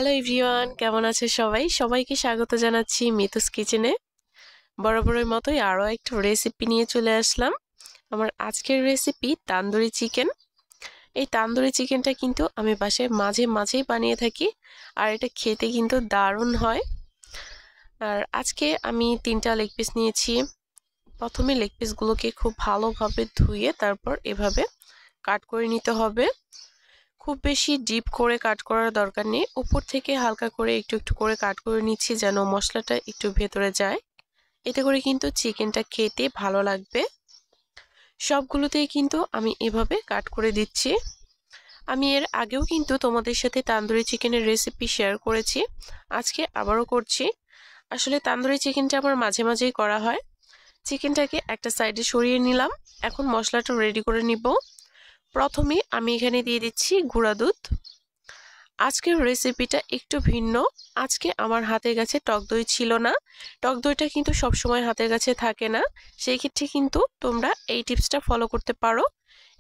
Hello everyone, কেমন আছে সবাই? সবাইকে স্বাগত জানাচ্ছি মিতুস কিচেনে। বরাবরের মতোই আরও একটা রেসিপি নিয়ে চলে আসলাম। আমার আজকের রেসিপি তান্দুরি চিকেন। এই তান্দুরি চিকেনটা কিন্তু আমি বাসায় মাঝে মাঝেই বানিয়ে থাকি, আর এটা খেতে কিন্তু দারুণ হয়। আর আজকে আমি 3টা লেগ পিস নিয়েছি। প্রথমে লেগ পিসগুলোকে খুব ভালোভাবে ধুয়ে তারপর এভাবে কাট করে নিতে হবে। খুব বেশি ডিপ করে কাট করার দরকার নেই, উপর থেকে হালকা করে একটু একটু করে কাট করে নিচ্ছি যেন মশলাটা একটু ভেতরে যায়। এতে করে কিন্তু চিকেনটা খেতে ভালো লাগবে। সবগুলোতেই কিন্তু আমি এভাবে কাট করে দিচ্ছি। আমি এর আগেও কিন্তু তোমাদের সাথে তান্দুরি চিকেনের রেসিপি শেয়ার করেছি, আজকে আবারও করছি। আসলে তান্দুরি চিকেনটা আমার মাঝে মাঝেই করা হয়। চিকেনটাকে একটা সাইডে সরিয়ে নিলাম, এখন মশলাটা রেডি করে নিব। প্রথমে আমি এখানে দিয়ে দিচ্ছি গুঁড়া দুধ। আজকের রেসিপিটা একটু ভিন্ন। আজকে আমার হাতের কাছে টক দই ছিল না। টক দইটা কিন্তু সবসময় হাতের কাছে থাকে না, সেই ক্ষেত্রে কিন্তু তোমরা এই টিপসটা ফলো করতে পারো।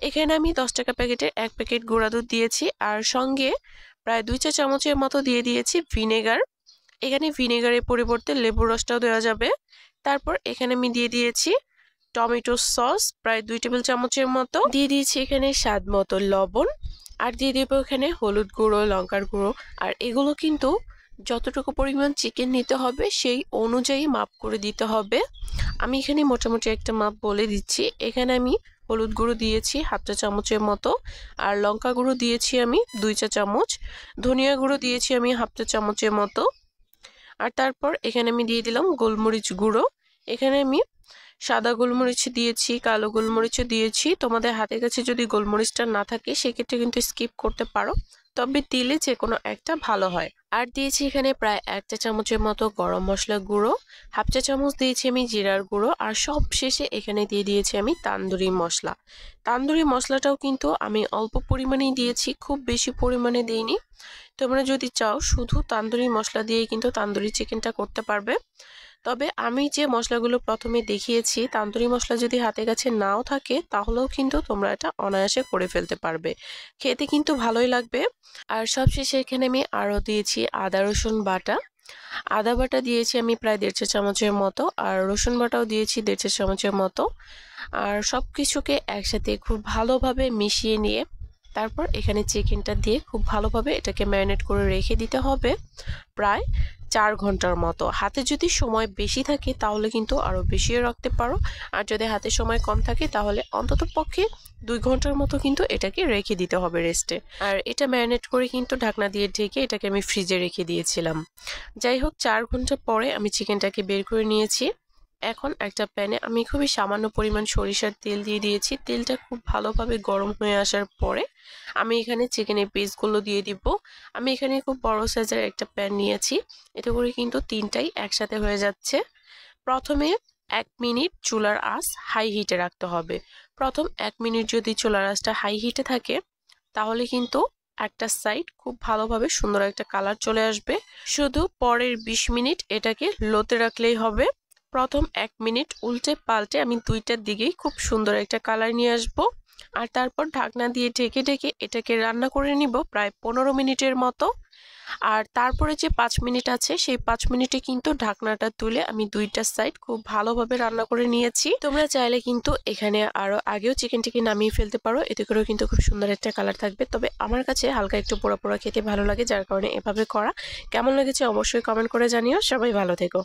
এখানে আমি 10 টাকা প্যাকেটের 1 প্যাকেট গুঁড়া দুধ দিয়েছি, আর সঙ্গে প্রায় 2 চা চামচের মতো দিয়ে দিয়েছি ভিনেগার। এখানে ভিনেগারের পরিবর্তে লেবুর রসটাও দেওয়া যাবে। তারপর এখানে আমি দিয়ে দিয়েছি টমেটো সস প্রায় 2 টেবিল চামচের মতো, দিয়ে দিয়েছি এখানে স্বাদ মতো লবণ, আর দিয়ে দেবো এখানে হলুদ গুঁড়ো, লঙ্কার গুঁড়ো। আর এগুলো কিন্তু যতটুকু পরিমাণ চিকেন নিতে হবে সেই অনুযায়ী মাপ করে দিতে হবে। আমি এখানে মোটামুটি একটা মাপ বলে দিচ্ছি। এখানে আমি হলুদ গুঁড়ো দিয়েছি 1/2 চা চামচের মতো, আর লঙ্কা গুঁড়ো দিয়েছি আমি 2 চা চামচ, ধনিয়া গুঁড়ো দিয়েছি আমি 1/2 চা চামচের মতো, আর তারপর এখানে আমি দিয়ে দিলাম গোলমরিচ গুঁড়ো। এখানে আমি সাদা গোলমরিচ দিয়েছি, কালো গোলমরিচ দিয়েছি। তোমাদের হাতের কাছে যদি গোলমরিচটা না থাকে সেক্ষেত্রে কিন্তু স্কিপ করতে পারো, তবে দিলে যে কোনো একটা ভালো হয়। আর দিয়েছি এখানে প্রায় 1 চা চামচের মতো গরম মশলা গুঁড়ো, 1/2 চা চামচ দিয়েছি আমি জিরার গুঁড়ো, আর সব শেষে এখানে দিয়ে দিয়েছি আমি তান্দুরি মশলা। তান্দুরি মশলাটাও কিন্তু আমি অল্প পরিমাণেই দিয়েছি, খুব বেশি পরিমাণে দিইনি। তোমরা যদি চাও শুধু তান্দুরি মশলা দিয়েই কিন্তু তান্দুরি চিকেনটা করতে পারবে। তবে আমি যে মশলাগুলো প্রথমে দেখিয়েছি, তান্দুরি মশলা যদি হাতে কাছে নাও থাকে তাহলেও কিন্তু তোমরা এটা অনায়াসে করে ফেলতে পারবে, খেতে কিন্তু ভালোই লাগবে। আর সবশেষে এখানে আমি আরও দিয়েছি আদা রসুন বাটা। আদা বাটা দিয়েছি আমি প্রায় 1.5 চা চামচের মতো, আর রসুন বাটাও দিয়েছি 1.5 চা চামচের মতো। আর সব কিছুকে একসাথে খুব ভালোভাবে মিশিয়ে নিয়ে তারপর এখানে চিকেনটা দিয়ে খুব ভালোভাবে এটাকে ম্যারিনেট করে রেখে দিতে হবে প্রায় 4 ঘন্টার মতো। হাতে যদি সময় বেশি থাকে তাহলে কিন্তু আরও বেশিও রাখতে পারো, আর যদি হাতে সময় কম থাকে তাহলে অন্তত পক্ষে 2 ঘন্টার মতো কিন্তু এটাকে রেখে দিতে হবে রেস্টে। আর এটা ম্যারিনেট করে কিন্তু ঢাকনা দিয়ে ঢেকে এটাকে আমি ফ্রিজে রেখে দিয়েছিলাম। যাই হোক, 4 ঘন্টা পরে আমি চিকেনটাকে বের করে নিয়েছি। এখন একটা প্যানে আমি খুবই সামান্য পরিমাণ সরিষার তেল দিয়ে দিয়েছি। তেলটা খুব ভালোভাবে গরম হয়ে আসার পরে আমি এখানে চিকেনের পিসগুলো দিয়ে দিব। আমি এখানে খুব বড় সাইজের একটা প্যান নিয়েছি, এতে করে কিন্তু 3টাই একসাথে হয়ে যাচ্ছে। প্রথমে 1 মিনিট চুলার আঁচ হাই হিটে রাখতে হবে। প্রথম 1 মিনিট যদি চুলার আঁচটা হাই হিটে থাকে তাহলে কিন্তু একটা সাইড খুব ভালোভাবে সুন্দর একটা কালার চলে আসবে। শুধু পরের 20 মিনিট এটাকে লোতে রাখলেই হবে। প্রথম 1 মিনিট উল্টে পাল্টে আমি দুইটার দিকেই খুব সুন্দর একটা কালার নিয়ে আসব, আর তারপর ঢাকনা দিয়ে ঢেকে ঢেকে এটাকে রান্না করে নিব প্রায় 15 মিনিটের মতো। আর তারপরে যে 5 মিনিট আছে সেই 5 মিনিটে কিন্তু ঢাকনাটা তুলে আমি দুইটা সাইড খুব ভালোভাবে রান্না করে নিয়েছি। তোমরা চাইলে কিন্তু এখানে আরো আগেও চিকেনটাকে নামিয়ে ফেলতে পারো, এতে করেও কিন্তু খুব সুন্দর একটা কালার থাকবে। তবে আমার কাছে হালকা একটু পোড়া পোড়া খেতে ভালো লাগে, যার কারণে এভাবে করা। কেমন লেগেছে অবশ্যই কমেন্ট করে জানিও। সবাই ভালো থেকো।